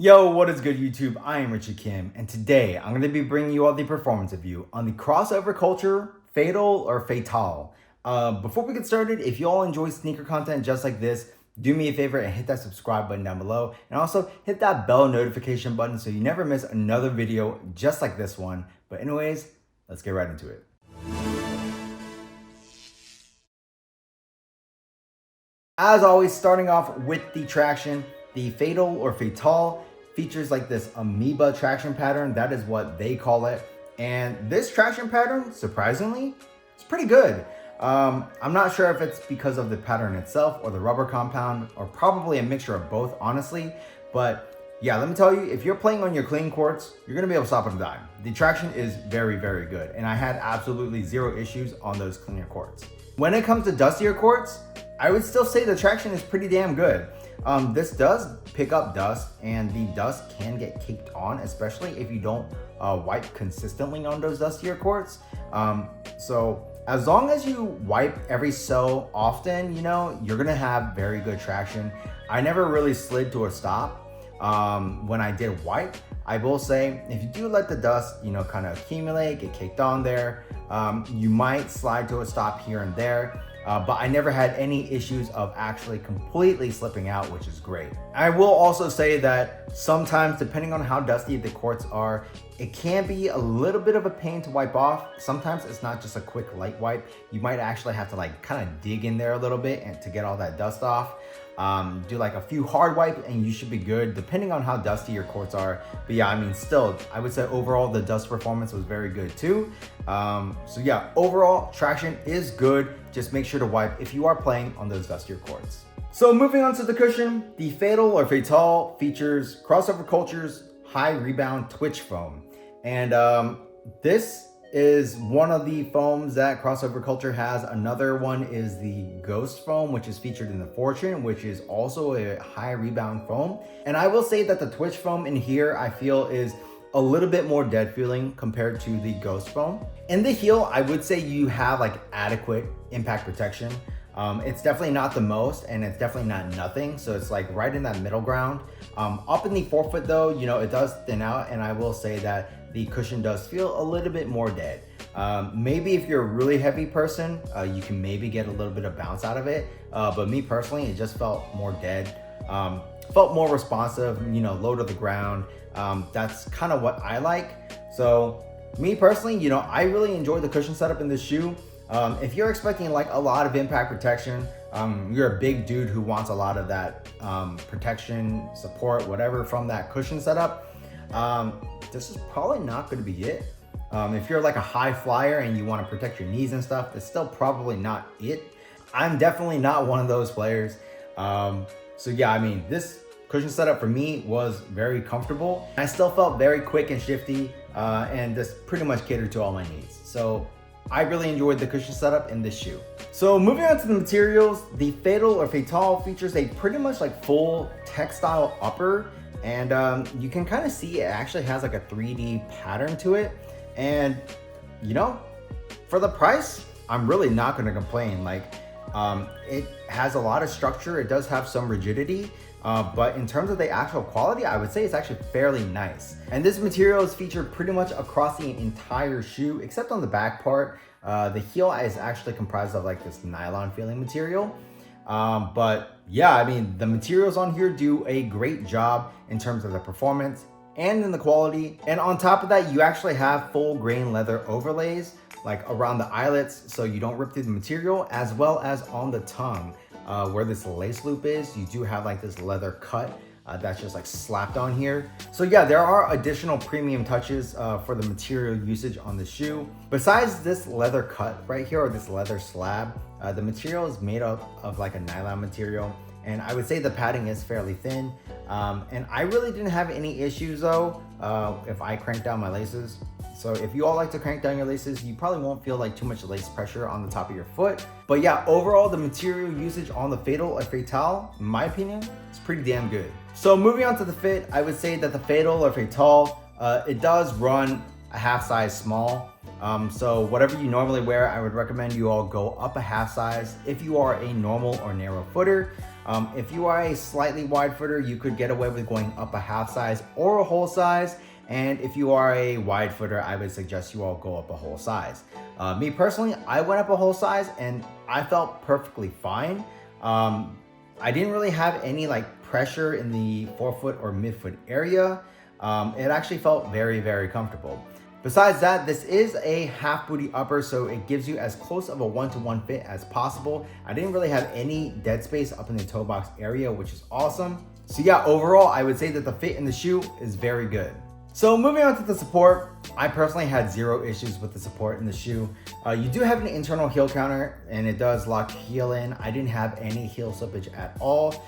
Yo, what is good YouTube? I am Richard Kim, and today I'm going to be bringing you all the performance review on the crossover culture, Fatal or Fatale. Before we get started, if you all enjoy sneaker content just like this, do me a favor and hit that subscribe button down below, and also hit that bell notification button so you never miss another video just like this one. But anyways, let's get right into it. As always, starting off with the traction, the Fatal or Fatale features like this amoeba traction pattern. That is what they call it. And this traction pattern, surprisingly, it's pretty good. I'm not sure if it's because of the pattern itself or the rubber compound, or probably a mixture of both, honestly. But yeah, let me tell you, if you're playing on your clean courts, you're gonna be able to stop on a dime. The traction is very, very good. And I had absolutely zero issues on those cleaner courts. When it comes to dustier courts, I would still say the traction is pretty damn good. This does pick up dust, and the dust can get caked on, especially if you don't wipe consistently on those dustier courts. So as long as you wipe every so often, you're gonna have very good traction. I never really slid to a stop when I did wipe. I will say, if you do let the dust, kind of accumulate, get caked on there, you might slide to a stop here and there. But I never had any issues of actually completely slipping out, which is great. I will also say that sometimes, depending on how dusty the courts are, it can be a little bit of a pain to wipe off. Sometimes it's not just a quick light wipe. You might actually have to kind of dig in there a little bit and to get all that dust off. Do like a few hard wipe and you should be good, depending on how dusty your courts are. But yeah, still, I would say overall the dust performance was very good too. So yeah, overall traction is good. Just make sure to wipe if you are playing on those dustier courts. So moving on to the cushion, the Fatal or Fatale features Crossover Culture's high rebound twitch foam. And this is one of the foams that Crossover Culture has. Another one is the Ghost foam, which is featured in the Fortune, which is also a high rebound foam. And I will say that the twitch foam in here, I feel, is a little bit more dead feeling compared to the Ghost foam. In the heel, I would say you have adequate impact protection. It's definitely not the most, and it's definitely not nothing. So it's right in that middle ground. Up in the forefoot though, it does thin out, and I will say that the cushion does feel a little bit more dead. Maybe if you're a really heavy person, you can maybe get a little bit of bounce out of it. But me personally, it just felt more dead. Felt more responsive, low to the ground. That's kind of what I like. So me personally, I really enjoy the cushion setup in this shoe. If you're expecting a lot of impact protection, you're a big dude who wants a lot of that protection, support, whatever from that cushion setup, this is probably not going to be it. If you're a high flyer and you want to protect your knees and stuff, it's still probably not it. I'm definitely not one of those players. So yeah, this cushion setup for me was very comfortable. I still felt very quick and shifty, and this pretty much catered to all my needs. So I really enjoyed the cushion setup in this shoe. So moving on to the materials, the Fatal or Fatale features a pretty much full textile upper, and you can kind of see it actually has a 3D pattern to it. And for the price, I'm really not going to complain. It has a lot of structure. It does have some rigidity. But in terms of the actual quality, I would say it's actually fairly nice. And this material is featured pretty much across the entire shoe, except on the back part. The heel is actually comprised of this nylon feeling material. But yeah, the materials on here do a great job in terms of the performance and in the quality. And on top of that, you actually have full grain leather overlays around the eyelets, so you don't rip through the material, as well as on the tongue. Where this lace loop is, you do have this leather cut that's just slapped on here. So yeah, there are additional premium touches for the material usage on the shoe. Besides this leather cut right here, or this leather slab, the material is made up of a nylon material, and I would say the padding is fairly thin. And I really didn't have any issues though if I cranked down my laces. So if you all like to crank down your laces, you probably won't feel too much lace pressure on the top of your foot. But yeah, overall, the material usage on the Fatal or Fatale, in my opinion, is pretty damn good. So moving on to the fit, I would say that the Fatal or Fatale, it does run a half size small. So whatever you normally wear, I would recommend you all go up a half size if you are a normal or narrow footer. If you are a slightly wide footer, you could get away with going up a half size or a whole size. And if you are a wide footer, I would suggest you all go up a whole size. Me personally, I went up a whole size and I felt perfectly fine. I didn't really have any like pressure in the forefoot or midfoot area. It actually felt very, very comfortable. Besides that, this is a half booty upper, so it gives you as close of a 1-to-1 fit as possible. I didn't really have any dead space up in the toe box area, which is awesome. So yeah, overall, I would say that the fit in the shoe is very good. So moving on to the support, I personally had zero issues with the support in the shoe. You do have an internal heel counter and it does lock your heel in. I didn't have any heel slippage at all.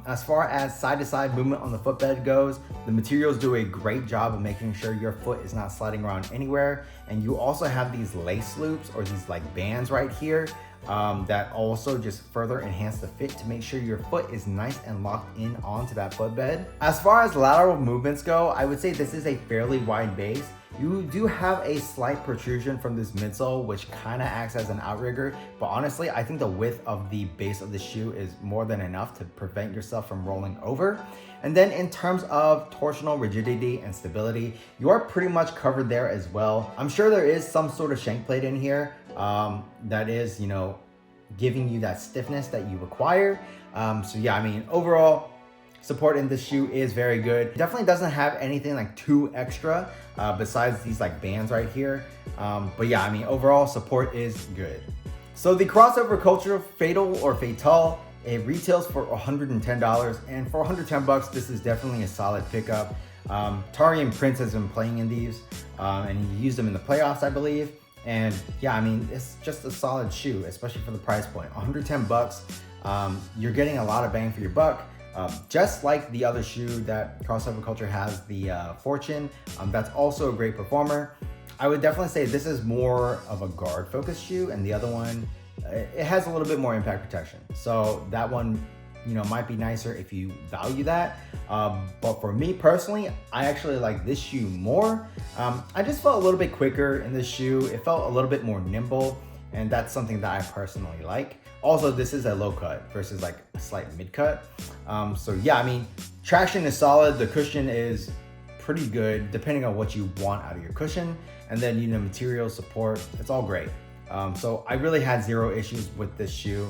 As far as side-to-side movement on the footbed goes, the materials do a great job of making sure your foot is not sliding around anywhere. And you also have these lace loops or these like bands right here that also just further enhance the fit to make sure your foot is nice and locked in onto that footbed. As far as lateral movements go, I would say this is a fairly wide base. You do have a slight protrusion from this midsole, which kind of acts as an outrigger, but honestly, I think the width of the base of the shoe is more than enough to prevent yourself from rolling over. And then in terms of torsional rigidity and stability, you are pretty much covered there as well. I'm sure there is some sort of shank plate in here that is, you know, giving you that stiffness that you require. So yeah, I mean, overall, support in this shoe is very good. It definitely doesn't have anything like too extra besides these like bands right here. But yeah, I mean, overall support is good. So the crossover Culture Fatal or Fatale, it retails for $110, and for $110, this is definitely a solid pickup. Taurean Prince has been playing in these, and he used them in the playoffs, I believe. And yeah, I mean, it's just a solid shoe, especially for the price point. $110, you're getting a lot of bang for your buck. Just like the other shoe that Crossover Culture has, the Fortune, that's also a great performer. I would definitely say this is more of a guard focused shoe, and the other one, it has a little bit more impact protection. So that one, you know, might be nicer if you value that. But for me personally, I actually like this shoe more. I just felt a little bit quicker in this shoe. It felt a little bit more nimble, and that's something that I personally like. Also, this is a low cut versus like a slight mid cut. So yeah, I mean, traction is solid. The cushion is pretty good depending on what you want out of your cushion. And then, you know, material support, it's all great. So I really had zero issues with this shoe.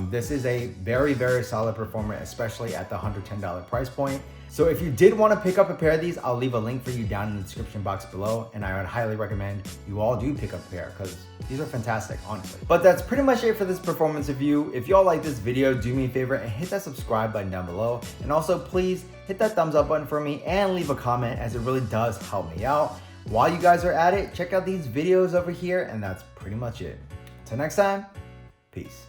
This is a very, very solid performer, especially at the $110 price point. So if you did want to pick up a pair of these, I'll leave a link for you down in the description box below. And I would highly recommend you all do pick up a pair because these are fantastic, honestly. But that's pretty much it for this performance review. If y'all like this video, do me a favor and hit that subscribe button down below. And also please hit that thumbs up button for me and leave a comment, as it really does help me out. While you guys are at it, check out these videos over here, and that's pretty much it. Until next time, peace.